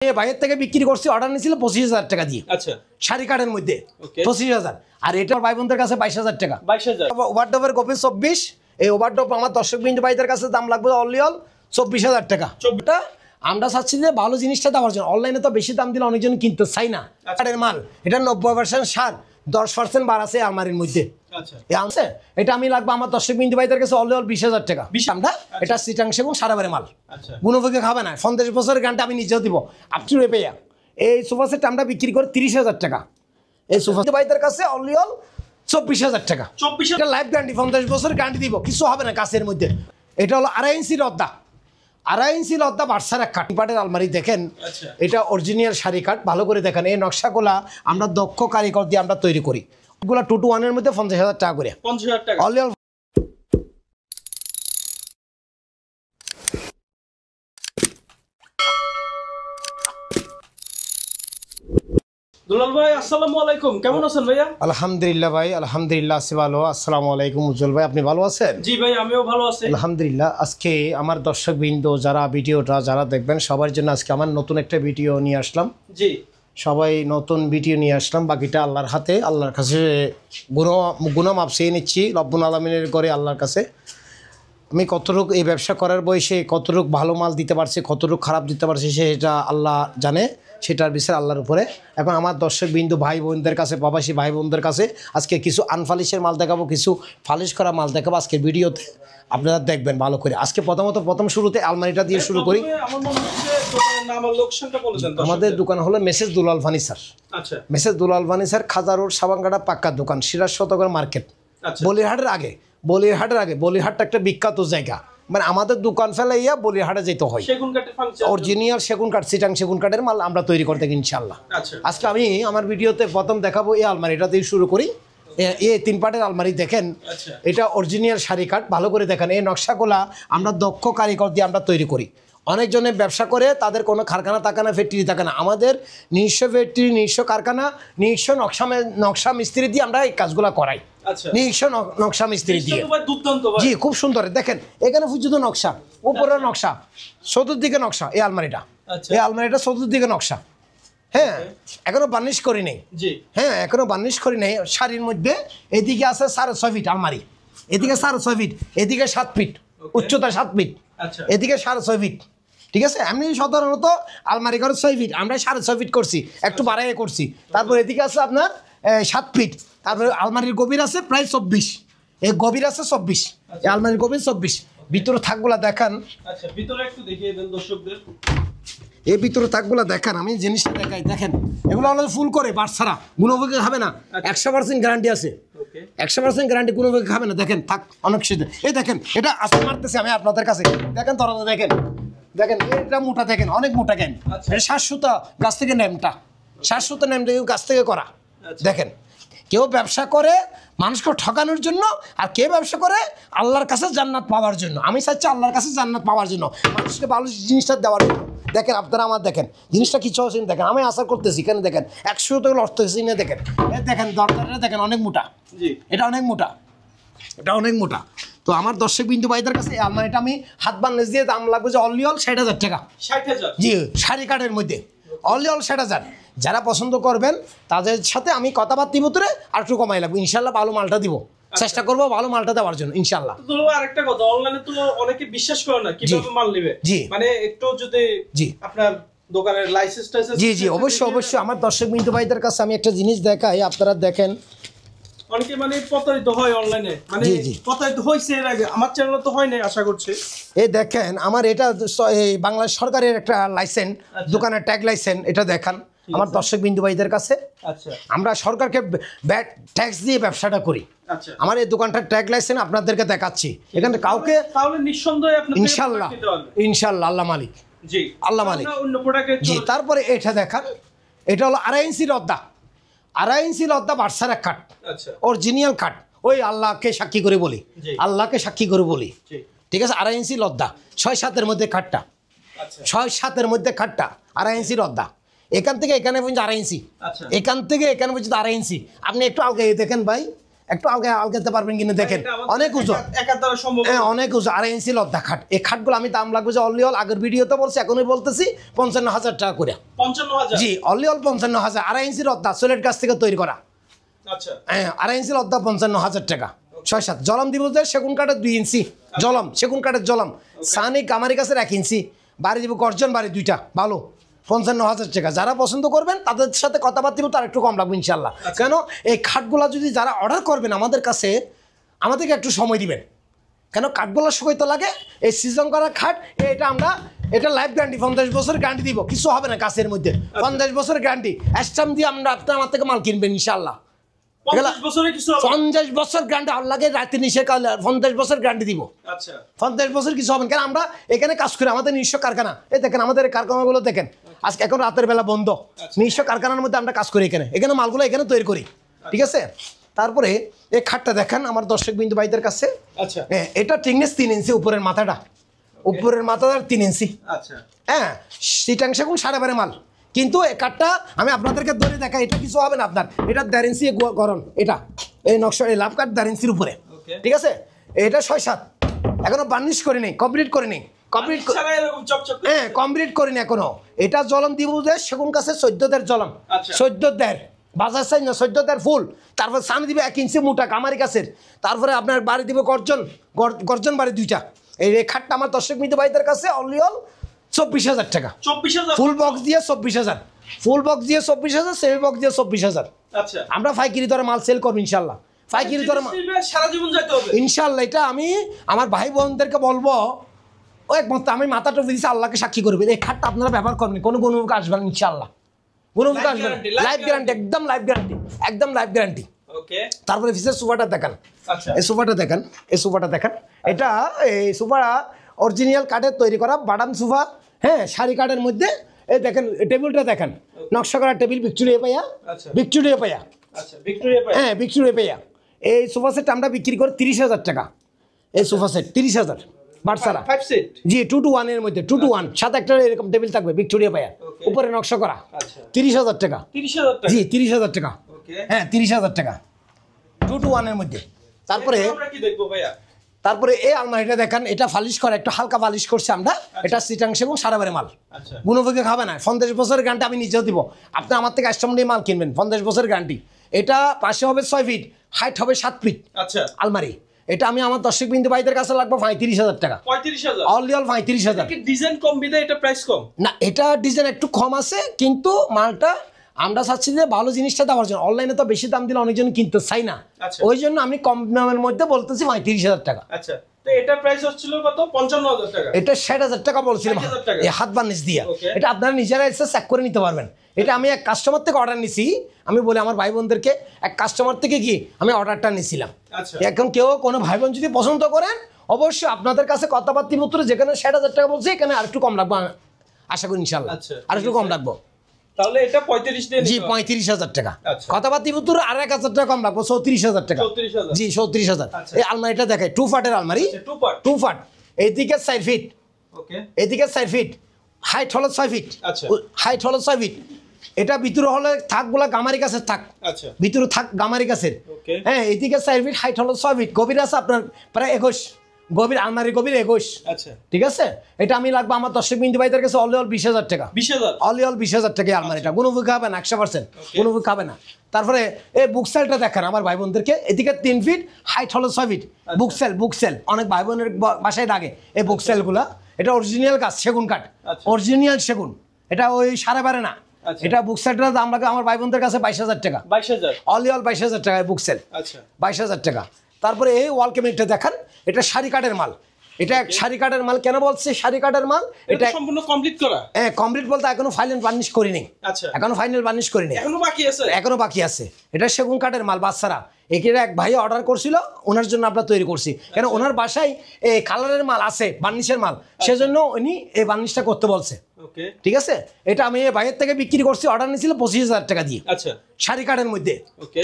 বাইরের থেকে বিক্রি করছি, অর্ডার নিয়েছিল 25,000 টাকা দিয়ে। আচ্ছা, শাড়ি কার্ডের মধ্যে 25,000, আর এটা ভাই বোনদের কাছে 22,000 টাকা। 22,000। ওভারডোপের কপি 24। এই ওভারডোপ আমার দর্শক বিন্দু ভাইদের কাছে দাম লাগবে অনলি 24,000 টাকা। আমরা চাচ্ছি যে ভালো জিনিসটা দেওয়ার জন্য। অনলাইনে তো বেশি দাম দিলে অনেকজন কিনতে চাই না। কার্ডের মাল এটা 90% সার, 10% বার আছে আলমারির মধ্যে। আচ্ছা, এটা আমি লাগবে আমার দর্শক বিন্দু ভাইদের কাছে অনলি 20,000 টাকা। আমরা এটা সিটাং সেগুন সারাবারে মাল, গুণভোগে খাবে না। 50 বছরের গানটা আমি নিজেও দিব আপটু পেয়া। এই সোফা সেটটা আমরা বিক্রি করি 30,000 টাকা। এই সোফা ভাইদের কাছে অনলি 24,000 টাকা। 24,000 লাইফ গ্যারান্টি, 50 বছর গ্যারান্টি দিব, কিছু হবে না কাছের মধ্যে। এটা হলো 2.5 ইঞ্চি লদ্দা, 2.5 ইঞ্চি লদ্দা বার্সার এক কাঠ পাটের আলমারি। দেখেন এটা অরিজিনাল শাড়ি কাঠ, ভালো করে দেখেন। এই নকশাগুলা আমরা দক্ষ কারিগর দিয়ে আমরা তৈরি করি। এগুলা 2 to 1 এর মধ্যে 50,000 টাকা করে। 50,000 টাকা অনলি। দুলাল ভাই আসসালামু আলাইকুম, কেমন আছেন ভাইয়া? আলহামদুলিল্লাহ ভাই, আলহামদুলিল্লাহ আছি ভালো। আসসালামু আলাইকুম উজ্জ্বল ভাই, আপনি ভালো আছেন? জি ভাই, আমিও ভালো আছি আলহামদুলিল্লাহ। আজকে আমার দর্শকবৃন্দ যারা ভিডিওটা যারা দেখবেন সবার জন্য আজকে আমার নতুন একটা ভিডিও নিয়ে আসলাম। জি, সবাই নতুন ভিডিও নিয়ে আসলাম। বাকিটা আল্লাহর হাতে, আল্লাহর কাছে গুণমাপ চেয়ে নিচ্ছি রব্বুল আলামিনের করে। আল্লাহর কাছে আমি কতটুকু এই ব্যবসা করার বয়সে কতটুকু ভালো মাল দিতে পারছি, কতটুকু খারাপ দিতে পারছি সেটা আল্লাহ জানে, সেটার বিষয় আল্লাহর উপরে। এখন আমার দর্শক বিন্দু ভাই বোনদের কাছে, প্রবাসী ভাই বোনদের কাছে আজকে কিছু আনফালিশের মাল দেখাবো, কিছু ফালিশ করা মাল দেখাবো আজকের ভিডিওতে, আপনারা দেখবেন ভালো করে। আজকে প্রথম শুরুতে আলমারিটা দিয়ে শুরু করি। আমাদের দোকান হলো মেসেজ দুলাল ফার্নিচার। আচ্ছা, মেসেজ দুলাল ফার্নিচার, খাজা রোড, সাবাঙ্গাটা পাক্কা দোকান, সিরাজ শতকর মার্কেট, বলিরহাটের আগে। বলিরহাটটা একটা বিখ্যাত জায়গা, মানে আমাদের দোকান ফেলাইয়া বলিরহাটে যেতে হয়। অরিজিনাল সেগুন কাঠ, সিটাং সেগুন কাঠের মাল আমরা তৈরি করতে ইনশাল্লাহ। আজকে আমি আমার ভিডিওতে প্রথম দেখাবো এই আলমারিটা দিয়ে শুরু করি। এই 3 পাটের আলমারি দেখেন, এটা অরিজিনাল শাড়ি কাঠ, ভালো করে দেখেন। এই নকশাগুলা আমরা দক্ষ কারিগর দিয়ে আমরা তৈরি করি। অনেকজনে ব্যবসা করে, তাদের কোনো কারখানা থাকে না, ফ্যাক্টরি থাকে না। আমাদের নিজস্ব ফ্যাক্টরি, নিজস্ব কারখানা, নিজস্ব নকশা মিস্ত্রি দিয়ে আমরা এই কাজগুলো করাই। নিজস্ব নকশা মিস্ত্রি দিয়ে। জি, খুব সুন্দর। দেখেন এখানে পর্যন্ত নকশা, উপরের নকশা, চতুর্দিকে নকশা। এই আলমারিটা চতুর্দিকে নকশা। হ্যাঁ, এখনো বার্নিশ করি নেই। হ্যাঁ, এখনো বার্নিশ করি নেই। শাড়ির মধ্যে এদিকে আছে 6.5 ফিট আলমারি, এদিকে 6.5 ফিট, এদিকে 7 ফিট উচ্চতা, 7 ফিট, এদিকে 6.5 ফিট। ঠিক আছে, এমনি সাধারণত আলমারি করে 6 ফিট, আমরা 6.5 ফিট করছি, একটু বাড়াইয়ে করছি। তারপর এদিকে আছে আপনার 7 ফিট। তারপরে আলমারির গভীর আছে প্রায় 24, এই গভীর আছে 24, এই আলমারির গভীর 24। ভিতরে থাকগুলা দেখান। আচ্ছা, ভিতরে একটু দেখিয়ে দেন দর্শকদের। এই ভিতরে থাকগুলা দেখান, আমি জিনিসটা দেখাই। দেখেন এগুলো হলো ফুল করে বাস ছাড়া, গুণভোগে খাবে না, 100% গ্যারান্টি আছে। 100% গ্যারান্টি, গুণভোগে খাবে না। দেখেন থাক অনেক সিদ্ধ। এই দেখেন এটা আস্তে মারতেছে আমি আপনাদের কাছে। দেখেন তরা দেখেন, এটা মোটা, দেখেন অনেক মোটা। কেন এটা 7 সুতা গাছ থেকে নেমটা, 7 সুতা নেমটা গাছ থেকে করা। দেখেন কেউ ব্যবসা করে মানুষকে ঠকানোর জন্য, আর কে ব্যবসা করে আল্লাহর কাছে জান্নাত পাওয়ার জন্য। আমি চাচ্ছি আল্লাহর কাছে জান্নাত পাওয়ার জন্য, মানুষকে ভালো জিনিসটা দেওয়ার জন্য। দেখেন আপনারা আমার দেখেন জিনিসটা কিছু আছে, দেখেন আমি আশা করতেছি। কেন দেখেন 100 থেকে অর্থ না, দেখেন দেখেন দরকারটা দেখেন অনেক মোটা। এটা অনেক মোটা, এটা অনেক মোটা। তো আমার দর্শক বিন্দু ভাইদের কাছে এই আলমারিটা আমি হাত বান্নেজ দিয়ে দাম লাগবে যে অনলি 60,000 টাকা। 60,000? জি, শাড়ি কাঠের মধ্যে অনলি 60,000। যারা পছন্দ করবেন তাদের সাথে আমি কথাবার্তা ভিতরে আর একটু কমাই লাগবে ইনশাল্লাহ। ভালো মালটা দিব, চেষ্টা করবো ভালো মালটা দেওয়ার জন্য ইনশাল্লাহ। আরেকটা কথা, অনলাইনে তো অনেকে বিশ্বাস করে না কিভাবে মাল নেবে। জি, মানে একটু যদি আপনার দোকানের লাইসেন্সটা। জি অবশ্যই আমার দর্শক বিন্দু ভাইদের কাছে আমি একটা জিনিস দেখাই, আপনারা দেখেন। অনেকে মানে প্রতারিত হয় অনলাইনে, মানে প্রতারিত হয়েছে এর আগে, আমার চ্যানেলে তো হয় নাই আশা করছি। এই দেখেন আমার এটা বাংলাদেশ সরকারের একটা লাইসেন্স, দোকানের ট্যাগ লাইসেন্স। এটা দেখান আমার দর্শক বিন্দু ভাইদের কাছে। আচ্ছা, আমরা সরকারকে ট্যাক্স দিয়ে ব্যবসাটা করি। আচ্ছা, আমার এই দোকানটার ট্যাগ লাইসেন্স আপনাদেরকে দেখাচ্ছি। এখানে কাউকে তাহলে নিঃসন্দেহে আপনি ইনশাআল্লাহ আল্লাহ মালিক। জি, আল্লাহ মালিক। জি, তারপরে এটা দেখান, এটা হলো 2.5 ইঞ্চি লদ্দা, 2.5 ইঞ্চি লদ্দা বার্সার এক কাঠ, অরিজিনাল কাঠ। ওই আল্লাহকে সাক্ষী করে বলি, আল্লাহকে সাক্ষী করে বলি। ঠিক আছে, 2.5 ইঞ্চি লদ্দা, 6-7-এর মধ্যে কাঠটা, 6-7-এর মধ্যে কাঠটা, 2.5 ইঞ্চি লদ্দা। এখান থেকে এখানে পর্যন্ত 2.5 ইঞ্চি, এখান থেকে এখানে পর্যন্ত 2.5 ইঞ্চি। আপনি একটু আগে দেখেন ভাই, একটু আলগাতে পারবেন কিনা দেখেন, অনেক উঁচু, হ্যাঁ অনেক উঁচু, 2.5 ইঞ্চি লদ্দা খাট। এই খাটগুলো আমি দাম লাগবে যে অনলি অল, আগের ভিডিওতে বলছি এখনই বলতেছি 55,000 টাকা করে। 55,000? জি অনলি অল 55,000, 2.5 ইঞ্চি লদ্দা সোলেট গাছ থেকে তৈরি করা। আচ্ছা হ্যাঁ 2.5 ইঞ্চি লদ্দা 55,000 টাকা। 6-7 জলম দিব যে সেগুন কাঠের 2 ইঞ্চি জলম, সেগুন কাঠের জলম। সানি কামারি গাছের 1 ইঞ্চি। বাড়ি দিব গর্জন বাড়ি 2টা ভালো, 55,000 টাকা। যারা পছন্দ করবেন তাদের সাথে কথাবার্তা তার একটু কম লাগবে ইনশাল্লাহ। কেন এই খাটগুলা যদি যারা অর্ডার করবেন আমাদের কাছে, আমাদেরকে একটু সময় দিবেন, কেন কাঠগুলা সময় তো লাগে। এই সিজন করা খাট এটা আমরা, এটা লাইফ গ্যারান্টি 50 বছরের গ্যারান্টি দিব, কিছু হবে না কাছের মধ্যে। 50 বছরের গ্যারান্টি স্ট্যাম্প দিয়ে আমরা আপনার আমার থেকে মাল কিনবেন ইনশাল্লাহ। 50 বছর গ্যারান্টি আল্লাহকে রাতে নিশে 50 বছর গ্যারান্টি দিব। আচ্ছা 50 বছর কিছু হবে না, কেন আমরা এখানে কাজ করি, আমাদের নিজস্ব কারখানা। এই দেখেন আমাদের কারখানাগুলো দেখেন, আজকে এখন রাতের বেলা বন্ধ, নিজস্ব কারখানার মধ্যে আমরা কাজ করি এখানে মালগুলো এখানে তৈরি করি, ঠিক আছে। তারপরে এই খাটটা দেখেন আমার দর্শক বিন্দু ভাইদের কাছে। আচ্ছা এটা থিকনেস 3 ইঞ্চি, উপরের মাথাটা, উপরের মাথাটা 3 ইঞ্চি। আচ্ছা হ্যাঁ শীতাংশে কোন 7.5 মাল, কিন্তু এই কাঠটা আমি আপনাদেরকে ধরে দেখাই, এটা কিছু হবে না আপনার। এটা 1.5 ইঞ্চি গরম, এটা এই নকশা এই লাভ কাঠ 1.5 ইঞ্চির উপরে, ঠিক আছে। এটা 6-7 এখনো বার্নিশ করে নেই, কমপ্লিট করে নেই, কমপ্লিট হ্যাঁ কমপ্লিট করি না এখনো। এটা জলম দিব যে সেগুন কাছে 14 জলম, 14 বাজার চাই না, 14 ফুল। তারপর সামনে দিবে 1 ইঞ্চি মোটা কামারি গাছের। তারপরে আপনার বাড়ি দিবে গর্জন বাড়ি 2টা। এই খাটটা আমার দর্শক মিত্র ভাইদের কাছে অনলি অল 24,000 টাকা। 24,000 ফুল বক্স দিয়ে 24,000, ফুল বক্স দিয়ে 24,000, সেমি বক্স দিয়ে 24,000। আচ্ছা আমরা পাইকারি দরে মাল সেল করব ইনশাল্লাহ, পাইকারি দরে সারা জীবন যেতে হবে ইনশাল্লাহ। এটা আমি আমার ভাই বোনদেরকে বলবো, ও একমাত্র আমি মাথাটা দিয়েছি আল্লাহকে সাক্ষী করবে, এই খাটটা আপনারা ব্যবহার করবেন, কোনো গুণমুখ আসবেন ইনশাল্লাহ, গুণমুখ আসবেন। লাইফ গ্যারান্টি, একদম লাইফ গ্যারান্টি, একদম লাইফ গ্যারান্টি। ওকে তারপরে ফিসের সোফাটা দেখেন, আচ্ছা এই সোফাটা দেখেন, এই সোফাটা দেখেন। এটা এই সোফাটা অরিজিনাল কাঠের তৈরি করা বাদাম সোফা, হ্যাঁ শাড়ি কাঠের মধ্যে। এই দেখেন টেবিলটা দেখেন, নকশা করা টেবিল, ভিক্টোরিয়া পাইয়া, ভিক্টোরিয়া পাইয়া, আচ্ছা ভিক্টোরিয়া পাইয়া, হ্যাঁ ভিক্টোরিয়া পাইয়া। এই সোফা সেট আমরা বিক্রি করি 30,000 টাকা। এই সোফা সেট 30,000 বাটসারা, 5 সিট, জি 2 to 1 এর মধ্যে, 2 to 1 সাথে একটা এরকম টেবিল থাকবে ভিক্টোরিয়া পাইয়া, উপরে নকশা করা। 30,000 টাকা, 30,000 টাকা, জি 30,000 টাকা, ওকে হ্যাঁ 30,000 টাকা 2 to 1 এর মধ্যে। তারপরে আমরা কি দেখবো ভাইয়া? তারপরে এই আলমারিটা দেখেন, এটা ফালিশ করা, একটু হালকা ফালিশ করছে আমরা। এটা সিটাংশ এবং 7.5 মাল, গুণভোগে খাবে না। 50 বছরের গ্যারান্টি আমি নিজেও দিব, আপনি আমার থেকে কাস্টমার নিয়ে মাল কিনবেন, 50 বছরের গ্যারান্টি। এটা পাশে হবে 6 ফিট, হাইট হবে 7 ফিট। আচ্ছা আলমারি এটা আমি আমার দর্শক বিন্দু ভাইদের কাছে লাগবে 35,000 টাকা। 35,000 অনলি অল 35,000। ডিজাইন কম বিদায় এটা প্রাইস কম না, এটা ডিজাইন একটু কম আছে, কিন্তু মালটা আমরা চাচ্ছি যে ভালো জিনিসটা দেওয়ার জন্য। অনলাইনে তো বেশি দাম দিলে অনেকজন কিনতে চাই না, ওই জন্য আমি কম দামের মধ্যে বলতেছি 35,000 টাকা। আচ্ছা তো এটা প্রাইস হচ্ছিল কত? 55,000 টাকা। এটা 60,000 টাকা বলছিলাম, এই হাত বার্নিশ দিয়া। এটা আপনারা নিজেরা এসে চেক করে নিতে পারবেন। এটা আমি এক কাস্টমার থেকে অর্ডার নিছি, আমি বলি আমার ভাই বোনদেরকে, এক কাস্টমার থেকে কি আমি অর্ডারটা নিয়েছিলাম। এখন কেউ কোনো ভাই বোন যদি পছন্দ করেন, অবশ্যই আপনাদের কাছে কথাবার্তা পত্র যেখানে 60,000 টাকা বলছি, এখানে আরেকটু কম রাখবো আশা করি ইনশাল্লাহ, আরেকটু কম রাখবো। তাহলে এটা 35 দিয়ে জি 35,000 টাকা। কথাবার্তা পত্র আর 1,000 টাকা কম রাখবো, 34,000 টাকা। জি 34,000। এই আলমারিটা দেখাই, 2 ফাটের আলমারি, 2 ফাট, এইদিকে 4 ফিট, ওকে এইদিকে 4 ফিট, হাইট হলো 6 ফিট, হাইট হলো 6 ফিট। এটা ভিতরে হলে থাকগুলা গামারি গাছের থাক, ভিতরে থাক গামারি গাছের, হ্যাঁ এদিকে 4 ফিট, হাইট হলো 6 ফিট, গভীর আছে আপনার প্রায় 21, গভীর আলমারি গভীর 21। আচ্ছা ঠিক আছে, এটা আমি লাগবে আমার দর্শক বিন্দু ভাইদের কাছে অল 20,000 টাকা। 20,000 অল 20,000 টাকা আলমারিটা, গুণভোগ খাবে না 100%, গুণভোগ খাবে না। তারপরে এই বুকসেলটা দেখেন আমার ভাই বোনদেরকে, এদিকে 3 ফিট, হাইট হলো 6 ফিট, বুকসেল অনেক ভাই বোনের বাসায় লাগে এই বুকসেলগুলা। এটা অরিজিনাল গাছ, সেগুন কাঠ, অরিজিনাল সেগুন, এটা ওই 12.5 না। এটা বুকসেলটার দাম লাগে আমার ভাই বোনদের কাছে 22,000 টাকা। 22,000 অল 22,000 টাকা বুকসেল। আচ্ছা 22,000 টাকা। তারপরে এই ওয়াল ক্যাবিনেটটা দেখেন, এটা শাড়ি কাঠের মাল। এটা শাড়ি কাঠের মাল কেন বলছে শাড়ি কাঠের মাল? এটা সম্পূর্ণ কমপ্লিট করা। হ্যাঁ কমপ্লিট বলতে এখনো ফাইনাল বার্নিশ করিনি। আচ্ছা এখনো ফাইনাল বার্নিশ করিনি, এখনো বাকি আছে, এখনো বাকি আছে। এটা সেগুন কাঠের মাল বাচ্চারা, এখানে এক ভাই অর্ডার করছিল, ওনার জন্য আমরা তৈরি করছি। কেন ওনার বাসায় এই কালারের মাল আছে, বার্নিশের মাল, সেজন্য উনি এই বার্নিশটা করতে বলছে। ঠিক আছে, এটা আমি এই ভাইয়ের থেকে বিক্রি করছি, অর্ডার নিয়েছিল 25,000 টাকা দিয়ে। আচ্ছা শাড়ি কাঠের মধ্যে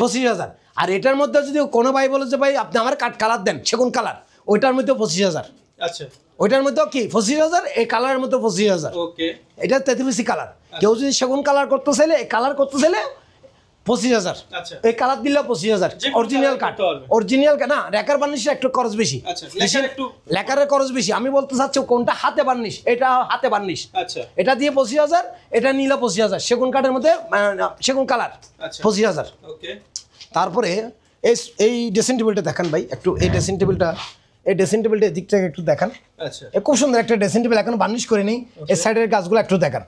25,000। আর এটার মধ্যে যদি কোনো ভাই বলে যে ভাই আপনি আমার কাঠ কালার দেন, সেগুন কালার, ওইটার মধ্যে 25,000। আচ্ছা ওইটার মধ্যে কি 25,000, এই কালারের মধ্যে 25,000। ওকে এটা 33 কালার। কেউ যদি সেগুন কালার করতে চাইলে, কালার করতে চাইলে 25,000। আচ্ছা, এই কালার দিলে 25,000 অরিজিনাল কাঠ। অরিজিনাল না, রেকার বার্নিশের একটু খরচ বেশি। আচ্ছা, লেখার একটু লেকারের খরচ বেশি। আমি বলতে চাচ্ছি কোনটা হাতে বার্নিশ, এটা হাতে বার্নিশ। আচ্ছা, এটা দিয়ে 25,000, এটা নিলে 25,000। সেগুন কাঠের মধ্যে সেগুন কালার 25,000। ওকে। তারপরে এই ড্রেসিং টেবিলটা দেখান ভাই একটু। এই ড্রেসিং টেবিলটা এদিক থেকে একটু দেখান। আচ্ছা, খুব সুন্দর একটা ড্রেসিং টেবিল, এখন বার্নিশ করে নেই। এই সাইডের গাছগুলো একটু দেখান,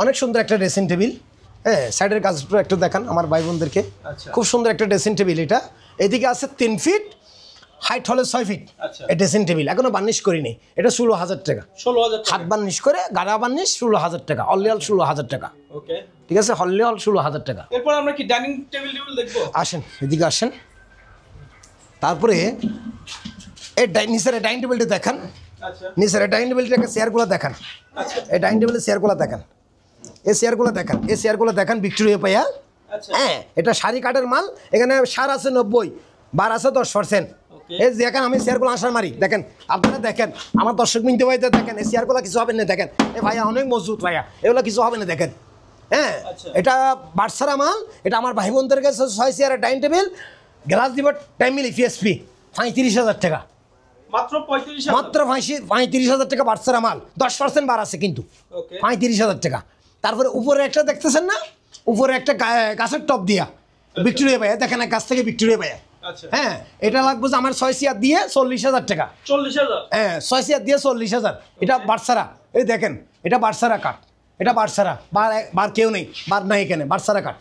অনেক সুন্দর একটা ড্রেসিং টেবিল। হ্যাঁ, সাইডের গাছগুলো একটু দেখান আমার ভাই বোনদেরকে। খুব সুন্দর একটা ড্রেসিং টেবিল এটা। এদিকে আছে 3 ফিট, হাইট হলে 6 ফিট। এই ড্রেসিং টেবিল এখনো বার্নিশ করিনি। এটা 16,000 টাকা। 16,000 হাত বার্নিশ করে গাড়া বার্নিশ 16,000 টাকা। অনলি অল 16,000 টাকা। ওকে, ঠিক আছে, অনলি অল 16,000 টাকা। এরপর আমরা কি ডাইনিং টেবিল দেখবো? আসেন এদিকে আসেন। তারপরে এই নিচের ডাইনিং টেবিলটা দেখান। আচ্ছা, নিচের ডাইনিং টেবিলটাকে চেয়ারগুলো দেখান। আচ্ছা, এই ডাইনিং টেবিলের চেয়ারগুলো দেখান। এই চেয়ারগুলো দেখান ভিক্টোরিয়া পাইয়া। আচ্ছা, হ্যাঁ, এটা শাড়ি কাঠের মাল। এখানে সার আছে 90, বার আছে 10%। এই দেখেন আমি চেয়ারগুলো আসার মারি, দেখেন আপনারা দেখেন, আমার দর্শক মিনতে ভাইতে দেখেন, এই চেয়ারগুলো কিছু হবে না। দেখেন এই ভাইয়া অনেক মজবুত ভাইয়া, এগুলো কিছু হবে না। দেখেন হ্যাঁ, এটা বাটসারা মাল। এটা আমার ভাই বোনদের কাছে 6 চেয়ারের ডাইনিং টেবিল। গ্লাস দিব টাইমিলি পিএসপি 35,000 টাকা। মাত্র 35,000, মাত্র 35,000 টাকা বাটসারা মাল। 10% বার আছে কিন্তু। 35,000 টাকা। তারপরে উপরে একটা দেখতেছেন না, উপরে একটা গাছের টপ দিয়া ভিক্টোরিয়া ভাইয়া, দেখেন গাছ থেকে ভিক্টোরিয়া ভাইয়া। হ্যাঁ, এটা লাগবে যে আমার 6 চেয়ার দিয়ে 40,000 টাকা। 40,000? হ্যাঁ, 6 চেয়ার দিয়ে 40,000। এটা বাটসারা। এই দেখেন এটা বাটসারা কাঠ, এটা বাটসারা। বার কেউ নেই, বার নাই এখানে, বাটসারা কাঠ।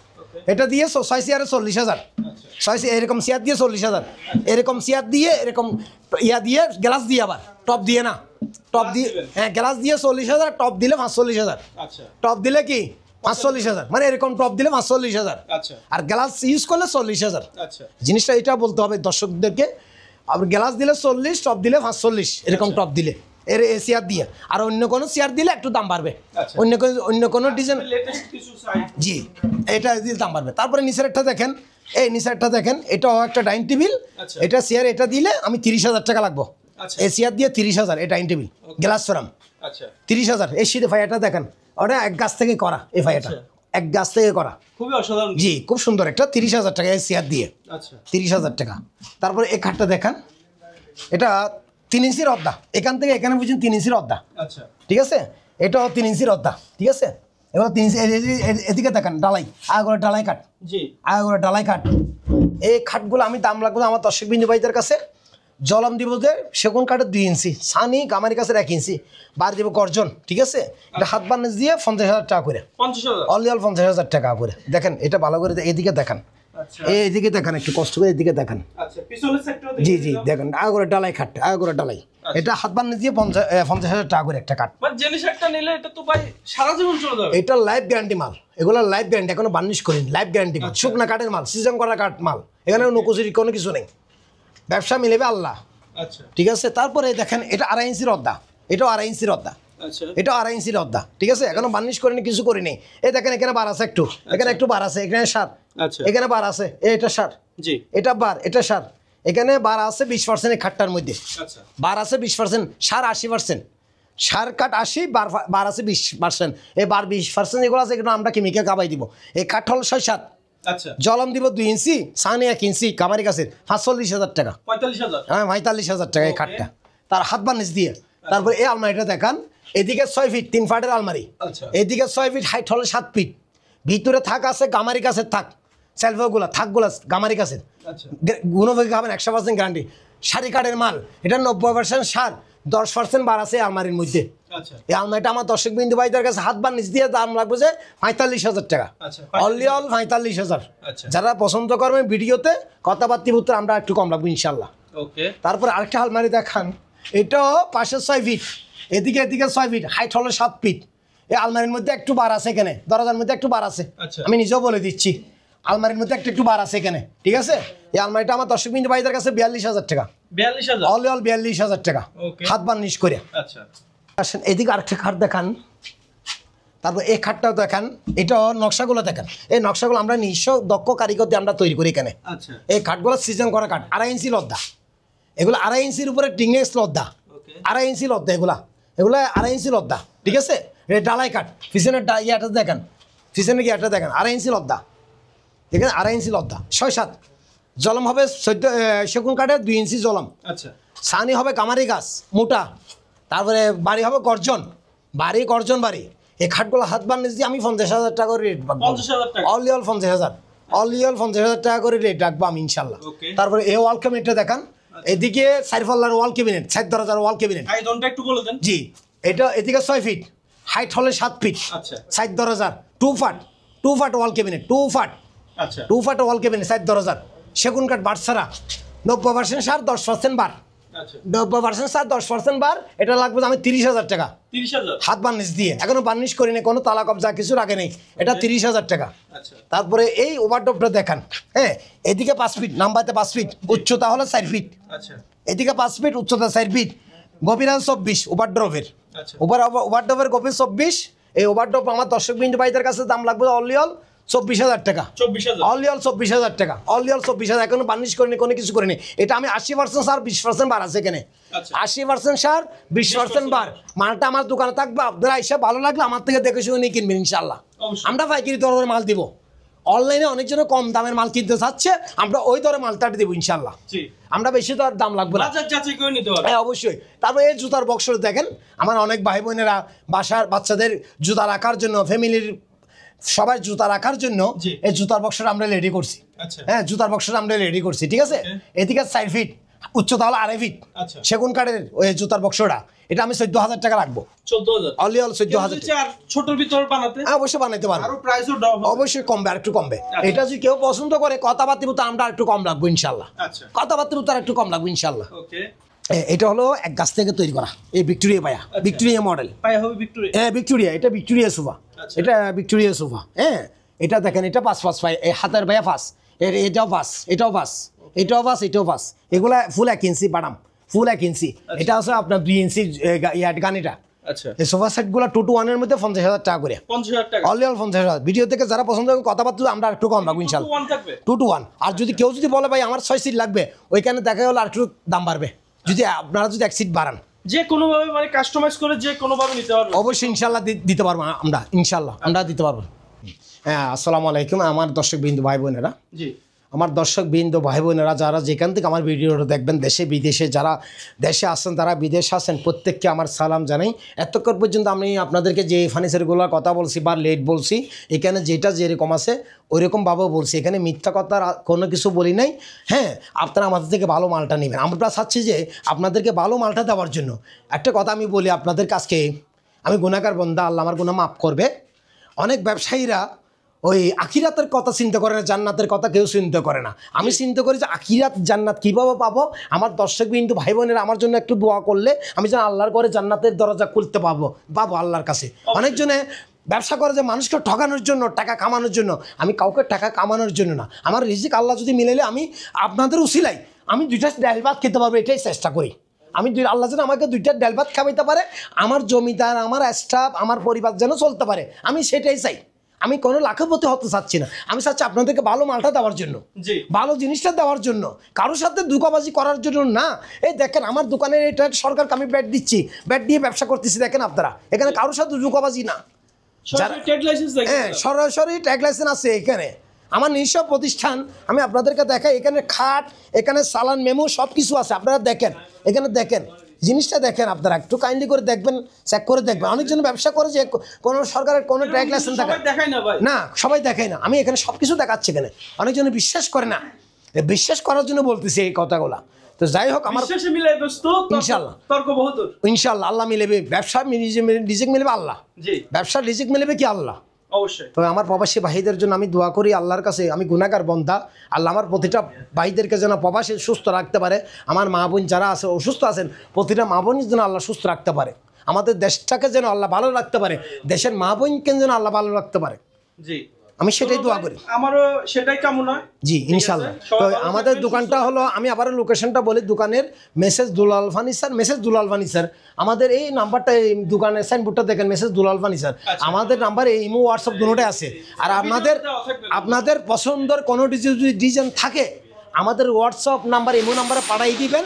এটা দিয়ে 6 চেয়ারে 40,000। 6 এরকম চেয়ার দিয়ে 40,000। এরকম চেয়ার দিয়ে এরকম ইয়া দিয়ে গ্লাস দিয়ে, আবার টপ দিয়ে না, টপ দিয়ে। হ্যাঁ, গ্লাস দিয়ে 40,000, টপ দিলে 45,000। টপ দিলে কি 45,000, মানে এরকম টপ দিলে 45,000। আর গ্লাস ইউজ করলে 40,000। জিনিসটা এটা বলতে হবে দর্শকদেরকে। আবার গ্লাস দিলে 40, টপ দিলে 45, এরকম টপ দিলে এর এ চেয়ার দিয়ে। আর অন্য কোনো চেয়ার দিলে একটু দাম বাড়বে, অন্য কোনো ডিজাইন। জি, এটা দিলে দাম বাড়বে। তারপরে নিচের একটা দেখেন, এই নিচের একটা দেখেন, এটাও একটা ডাইনিং টেবিল। এটা চেয়ার, এটা দিলে আমি 30,000 টাকা লাগবো। এই চেয়ার দিয়ে 30,000, এই ডাইনিং টেবিল গ্লাস ফ্রেম 30,000। এই শীতে ফাইয়াটা দেখেন, ওটা এক গাছ থেকে করা। এই ফাইয়াটা এক গাছ থেকে করা, খুবই অসাধারণ। জি, খুব সুন্দর একটা। 30,000 টাকা এই চেয়ার দিয়ে। 30,000 টাকা। তারপরে এই খাটটা দেখেন, এটা 3 ইঞ্চির অর্ধা। এখান থেকে এখানে বুঝছেন 3 ইঞ্চির অর্ধা। ঠিক আছে, এটাও 3 ইঞ্চির অর্ধা। ঠিক আছে, এবার 3 ইঞ্চি। এদিকে দেখেন ডালাই, আগরে ডালাই কাঠ। জি, আগরে ডালাই কাঠ। এই খাটগুলো আমি দাম লাগবে আমার দর্শক বিন্দু ভাইদের কাছে। জলম দিব যে সেগুন কাঠের 2 ইঞ্চি, সানি গামারি কাছের 1 ইঞ্চি, বার দিব গর্জন। ঠিক আছে, এটা হাত বার্নিশ দিয়ে 50,000 টাকা করে। 50,000? অনলি অল 50,000 টাকা করে। দেখেন এটা ভালো করে, এদিকে দেখেন, এইদিকে দেখেন, একটু কষ্ট করে এদিকে দেখেন। জি জি, দেখেন আগরে ডালাই খাট, আগরে ডালাই। এটা হাত বার্নিশ দিয়ে 50,000 টাকা করে একটা কাঠ। জিনিস একটা নিলে এটা তো ভাই সারা জীবন চলে যাবে। এটা লাইফ গ্যারান্টি মাল, এগুলো লাইফ গ্যারান্টি, এখনো বার্নিশ করিনি। লাইফ গ্যারান্টি মাল, শুকনা কাঠের মাল, সিজন করা কাঠ মাল। এখানে নকুচুরি কোনো কিছু নেই, ব্যবসা মিলেবে আল্লাহ। ঠিক আছে, তারপরে দেখেন এটা 2.5 ইঞ্চির অর্ধা। এটাও 2.5 ইঞ্চির অর্ধা। এটাও 2.5 ইঞ্চির অর্ধা। ঠিক আছে, এখনো বার্নিশ করিনি, কিছু করিনি। এই দেখেন এখানে বার আছে একটু, এখানে একটু বার আছে, এখানে সার, এখানে বার আছে। এটা সার, এটা বার, এটা সার। এখানে বার আছে 20% এই খাটটার মধ্যে। বার আছে 20%, সার 80%। সার কাঠ 80, বার আছে 20%। এই বার 20% যেগুলো আছে এগুলো আমরা কেমিক্যাল কাবাই দিব। এই কাঠ হল 6-7। জলম দিব 2 ইঞ্চি, সানি 1 ইঞ্চি, কামারি গাছের 45,000 টাকা। 45,000? হ্যাঁ, 45,000 টাকা এই খাটটা, তার হাত বার্নিশ দিয়ে। তারপরে এই আলমারিটা দেখান, এদিকে 6 ফিট 3 ফাটের আলমারি, এদিকে 6 ফিট, হাইট হলে 7 ফিট। ভিতরে থাক আছে গামারি গাছের থাক, সেলফগুলা থাকগুলা গামারি গাছের। গুণভোগী খাবেন, 100% গ্যারান্টি। শাড়ি কাঠের মাল, এটা 90% সার, 10% বার আছে আলমারির মধ্যে। এই আলমারিটা আমার দর্শক বিন্দু ভাইদের কাছে হাত বার্নিশ দিয়ে দাম লাগবে যে 45,000 টাকা। Only all 45,000। যারা পছন্দ করবেন ভিডিওতে কথাবার্তি উত্তর আমরা একটু কম লাগবে ইনশাল্লাহ। তারপরে আরেকটা আলমারি দেখান, এটাও পাশে 6 ফিট, এদিকে 6 ফিট, হাইট হলো 7 ফিট। এই আলমারির মধ্যে একটু বার আছে, এখানে দরজার মধ্যে একটু বার আছে। আমি নিজেও বলে দিচ্ছি, আলমারির মধ্যে একটু বার আছে এখানে। ঠিক আছে, এই আলমারিটা আমার দর্শক বিন্দু ভাইদের কাছে 42,000 টাকা। 42,000? অনলি অল 42,000 টাকা, হাত বার্নিশ করে। আসেন এদিকে আরেকটা খাট দেখান। তারপর এই খাটটাও দেখান, এটাও নকশাগুলো দেখেন। এই নকশাগুলো আমরা নিজস্ব দক্ষ কারিগর দিয়ে আমরা তৈরি করি এখানে। এই খাটগুলো সিজন করা কাঠ, 2.5 ইঞ্চি লদ্দা। এগুলো 2.5 ইঞ্চির উপরে টিংনেক্স লদ্দা, 2.5 ইঞ্চি লদ্দা। এগুলো 2.5 ইঞ্চি লদ্দা। ঠিক আছে, এই ডালাই কাঠ। পিছনের ইয়াটা দেখেন, পিছনের ইয়াটা দেখেন, 2.5 ইঞ্চি লদ্দা। এখানে 2.5 ইঞ্চি লদ্দা 6-7, জলম হবে 14 সেগুন কাঠের 2 ইঞ্চি জলম। আচ্ছা, সানি হবে কামারি গাছ মোটা, তারপরে বাড়ি হবে গর্জন বাড়ি। এই খাটগুলো হাত বানিয়ে দিয়ে আমি 50,000 টাকা করে রেট রাখবো। 50,000 টাকা অনলি অল 50,000, অনলি অল 50,000 টাকা করে রেট রাখবো আমি ইনশাল্লাহ। তারপরে এই ওয়াল ক্যাবিনেটটা দেখান, এদিকে 4 পাল্লার ওয়াল ক্যাবিনেট, 4 দরজার ওয়াল ক্যাবিনেট। আয়তনটা একটু বলে দেন। জি, এটা এদিকে 6 ফিট, হাইট হলে 7 ফিট। আচ্ছা, 4 দরজার 2 ফাট ওয়াল ক্যাবিনেট, 2 ফাট। আচ্ছা, 2 ফাট ওয়াল ক্যাবিনেট 4 দরজার, সেগুন কাঠ বাট ছাড়া, 90% সার 10% বার। আচ্ছা, 90% সার 10% বার। এটা লাগবে আমি 30,000 টাকা, 30,000 হাত বার্নিশ দিয়ে, এখনো বার্নিশ করি না, কোনো তালা কবজা কিছু রাখে নেই, এটা 30,000 টাকা। আচ্ছা, তারপরে এই ওভারডপটা দেখান, হ্যাঁ, এদিকে 5 ফিট, নাম্বারতে 5 ফিট, উচ্চতা হলো 4 ফিট। আচ্ছা, এদিকে 5 ফিট, উচ্চতা 4 ফিট, গভীরতা 24 ওভারড্রপের। আচ্ছা, ওভারডপের গভীর 24। এই ওভারডপ আমার দর্শক বিন্দু ভাইদের কাছে দাম লাগবে অনলি অল 24,000 টাকা, 24,000 অনলি অল 24,000 টাকা, অনলি অল 24,000। এখনো বার্নিশ করিনি, কোনো কিছু করিনি। এটা আমি 80% সার 20% বার আছে এখানে। আচ্ছা, 80% সার 20% বার। মালটা আমার দোকানে থাকবে, আপনারা এসে ভালো লাগলে আমার থেকে দেখে শুনে নিয়ে কিনবেন ইনশাল্লাহ। অবশ্যই। আমরা পাইকারি দরে মাল দিব। অনলাইনে অনেকজন কম দামের মাল কিনতে চাচ্ছে, আমরা ওই দরে মালটা দেবো ইনশাল্লাহ। জি, আমরা বেশি তো আর দাম লাগবে না, বাজার যাচাই করে নিতে হবে। হ্যাঁ অবশ্যই। তারপরে এই জুতার বক্স দেখেন, আমার অনেক ভাই বোনেরা বাসার বাচ্চাদের জুতা রাখার জন্য, ফ্যামিলির সবাই জুতা রাখার জন্য জি। এই জুতার বক্সটা আমরা রেডি করছি। আচ্ছা, হ্যাঁ, জুতার বক্সটা আমরা রেডি করছি, ঠিক আছে। এদিকে 4 ফিট, উচ্চতা হলো 2.5 ফিট, আচ্ছা, সেগুন কাঠের ওই জুতার বক্সটা, এটা আমি 14,000 টাকা রাখবো, 14,000 অনলি অল 14,000 টাকা। আর ছোটর ভিতর বানাতে অবশ্যই বানাইতে পারবো, আরো প্রাইসও ডাউন হবে। অবশ্যই কমবে, আর একটু কমবে। আচ্ছা। এটা যদি কেউ পছন্দ করে, কথাবার্তা তো আমরা একটু কম রাখবো ইনশাল্লাহ। আচ্ছা, কথাবার্তা তো একটু কম রাখবো ইনশাল্লাহ। ওকে। এটা হলো এক গাছ থেকে তৈরি করা, এই ভিক্টোরিয়া পায়া, ভিক্টোরিয়া মডেল। পায়া হবে ভিক্টোরিয়া। হ্যাঁ ভিক্টোরিয়া, এটা ভিক্টোরিয়া সোফা। আচ্ছা। এটা ভিক্টোরিয়া সোফা, হ্যাঁ। এটা দেখেন, এটা 5 পাই, এই হাতের ভাইয়া 5, এটাও 5, এটাও 5, এটাও 5, এটাও 5। এগুলা ফুল 1 ইঞ্চি বাদাম, ফুল 1 ইঞ্চি। এটা আছে আপনার 2 ইঞ্চি গানিটা। আচ্ছা, এই সোফা সেটগুলো 2 to 1 এর মধ্যে 50,000 টাকা করে, 50,000 টাকা। Only all 50,000। ভিডিও থেকে যারা পছন্দ করেন কথাবার্তা আমরা একটু কম রাখবো ইনশাল্লাহ, 2 to 1 থাকবে। 2 to 1। আর যদি কেউ যদি বলে ভাই আমার 6 সিট লাগবে, ওইখানে দেখা গেলো আর একটু দাম বাড়বে, যদি আপনারা যদি 1 সিট বাড়ান। যে কোনো ভাবে মানে কাস্টমাইজ করে যে কোনো ভাবে নিতে পারবে। অবশ্যই ইনশাল্লাহ দিতে পারবো আমরা, ইনশাল্লাহ আমরা দিতে পারবো। হ্যাঁ, আসসালামু আলাইকুম আমার দর্শক বিন্দু ভাই বোনেরা। জি, আমার দর্শক বিন্দু ভাই বোনেরা যারা যেখান থেকে আমার ভিডিওটা দেখবেন, দেশে বিদেশে, যারা দেশে আসেন তারা বিদেশে আসেন, প্রত্যেককে আমার সালাম জানাই। এতক্ষণ পর্যন্ত আমি আপনাদেরকে যে ফার্নিচারগুলোর কথা বলছি বা লেট বলছি, এখানে যেটা যেরকম আছে ওইরকমভাবেও বলছি, এখানে মিথ্যা কথার কোনো কিছু বলি নাই। হ্যাঁ, আপনারা আমাদের থেকে ভালো মালটা নেবেন। আমরা চাচ্ছি যে আপনাদেরকে ভালো মালটা দেওয়ার জন্য। একটা কথা আমি বলি আপনাদের কাছকে, আমি গুনাহগার বান্দা, আল্লাহ আমার গুনাহ মাফ করবে। অনেক ব্যবসায়ীরা ওই আখিরাতের কথা চিন্তা করে না, জান্নাতের কথা কেউ চিন্তা করে না। আমি চিন্তা করি যে আখিরাত জান্নাত কীভাবে পাবো। আমার দর্শক বিন্দু ভাই বোনেরা আমার জন্য একটু দোয়া করলে আমি যেন আল্লাহর করে জান্নাতের দরজা খুলতে পাবো আল্লাহর কাছে। অনেকজনে ব্যবসা করে যে মানুষকে ঠকানোর জন্য, টাকা কামানোর জন্য। আমি কাউকে টাকা কামানোর জন্য না, আমার রিজিক আল্লাহ যদি মিলাইলে আমি আপনাদের উসিলাই আমি 2টা ডাল ভাত খেতে পারবো, এটাই চেষ্টা করি। আমি আল্লাহ যেন আমাকে 2টা ডাল ভাত খাওয়াইতে পারে, আমার জমিদার, আমার স্টাফ, আমার পরিবার যেন চলতে পারে, আমি সেটাই চাই। আমি কোনো লাখপতি হতে চাচ্ছি না, আমি চাচ্ছি আপনাদেরকে ভালো মালটা দেওয়ার জন্য, ভালো জিনিসটা দেওয়ার জন্য, কারোর সাথে ধোঁকাবাজি করার জন্য না। এই দেখেন আমার দোকানের এটা সরকারকে আমি ব্যাট দিচ্ছি, ব্যাট দিয়ে ব্যবসা করতেছি। দেখেন আপনারা, এখানে কারোর সাথে ধোঁকাবাজি না, হ্যাঁ সরাসরি ট্যাগ লাইসেন্স আছে এখানে। আমার নিজস্ব প্রতিষ্ঠান, আমি আপনাদেরকে দেখাই। এখানে খাট, এখানে চালান মেমো সব কিছু আছে, আপনারা দেখেন, এখানে দেখেন জিনিসটা দেখেন। আপনারা একটু কাইন্ডলি করে দেখবেন, চেক করে দেখবেন। অনেকজন ব্যবসা করে যে কোনো সরকারের কোনো ট্যাগ লাইসেন্স দেখায় না, সবাই দেখায় না। আমি এখানে সব কিছু দেখাচ্ছি এখানে, অনেকজন বিশ্বাস করে না। বিশ্বাস করার জন্য বলতেছি এই কথাগুলা। তো যাই হোক, আমার ইনশাল্লাহ ইনশাল্লাহ আল্লাহ মিলেবে, ব্যবসা রিজিক মিলবে আল্লাহ, ব্যবসার রিজিক মিলবে কি আল্লাহ, অবশ্যই। তো আমার প্রবাসী ভাইদের জন্য আমি দোয়া করি আল্লাহর কাছে। আমি গুনাহগার বান্দা, আল্লাহ আমার প্রতিটা ভাইদেরকে যেন প্রবাসী সুস্থ রাখতে পারে। আমার মা বোন যারা আছে অসুস্থ আছেন, প্রতিটা মা বোনই যেন আল্লাহ সুস্থ রাখতে পারে। আমাদের দেশটাকে যেন আল্লাহ ভালো রাখতে পারে, দেশের মা বোনকে যেন আল্লাহ ভালো রাখতে পারে। জি, আমি সেটাই দোয়া করি, আমারও সেটাই কামনা। জি ইনশাল্লাহ। তো আমাদের দোকানটা হলো, আমি আবারও লোকেশনটা বলি, দোকানের মেসেজ দুলাল ফার্নিচার, মেসেজ দুলাল ফার্নিচার। আমাদের এই নাম্বারটা, এই দোকানের সাইনবোর্ডটা দেখেন, মেসেজ দুলাল ফার্নিচার। আমাদের নাম্বার এই ইমো হোয়াটসঅ্যাপ দুটোটাই আছে। আর আপনাদের পছন্দের কোনো ডিজাইন থাকে, আমাদের হোয়াটসঅ্যাপ নাম্বার, ইমো নাম্বারে পাঠাই দিবেন।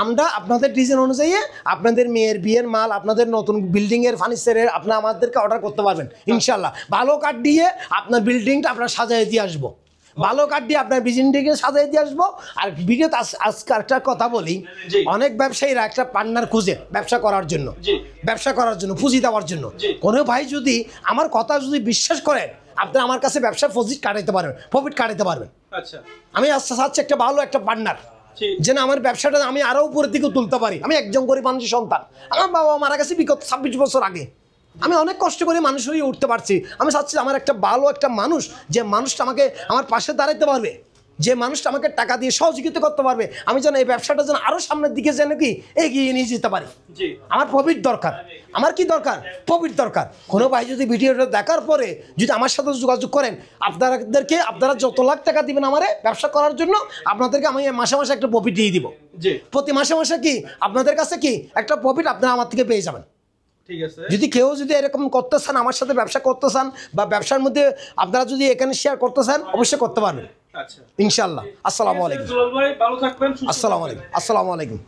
আমরা আপনাদের ডিজাইন অনুযায়ী আপনাদের মেয়ের বিয়ের মাল, আপনাদের নতুন বিল্ডিংয়ের ফার্নিচারের আপনারা আমাদেরকে অর্ডার করতে পারবেন ইনশাল্লাহ। ভালো কাঠ দিয়ে আপনার বিল্ডিংটা আপনারা সাজাই দিয়ে আসবো। ভালো কাঠ দিয়ে আপনার বিজনেসটাকে সাজিয়ে দিয়ে আসবো। আর ভিডিওতে আজকে একটা কথা বলি, অনেক ব্যবসায়ীরা একটা পার্টনার খুঁজে ব্যবসা করার জন্য পুঁজি দেওয়ার জন্য। কোনো ভাই যদি আমার কথা যদি বিশ্বাস করেন, আপনি আমার কাছে ব্যবসা প্রফিট কাটাতে পারবেন। আমি আস্তে আস্তে একটা ভালো একটা পার্টনার, যেন আমার ব্যবসাটা আমি আরো উপরের দিকে তুলতে পারি। আমি একজন গরিব মানুষের সন্তান, আমার বাবা মারা গেছে বিগত 26 বছর আগে। আমি অনেক কষ্ট করে মানুষ হয়ে উঠতে পারছি। আমি চাচ্ছি আমার একটা ভালো একটা মানুষ, যে মানুষটা আমাকে আমার পাশে দাঁড়াতে পারবে, যে মানুষটা আমাকে টাকা দিয়ে সহযোগিতা করতে পারবে। আমি যেন এই ব্যবসাটা যেন আরো সামনের দিকে যেন কি এগিয়ে নিয়ে যেতে পারি। আমার প্রফিট দরকার। আমার কি দরকার? প্রফিট দরকার। কোনো ভাই যদি ভিডিওটা দেখার পরে যদি আমার সাথে যোগাযোগ করেন, আপনারা যত লাখ টাকা দিবেন আমার ব্যবসা করার জন্য, আপনাদেরকে আমি মাসে মাসে একটা প্রফিট দিয়ে দিব। প্রতি মাসে মাসে কি আপনাদের কাছে কি একটা প্রফিট আপনারা আমার থেকে পেয়ে যাবেন। যদি কেউ যদি এরকম করতে চান, আমার সাথে ব্যবসা করতে চান, বা ব্যবসার মধ্যে আপনারা যদি এখানে শেয়ার করতে চান, অবশ্যই করতে পারবেন ইনশাআল্লাহ। আসসালামু আলাইকুম। দুলাল ভাই ভালো থাকবেন, সুস্থ থাকবেন। আসসালামু আলাইকুম।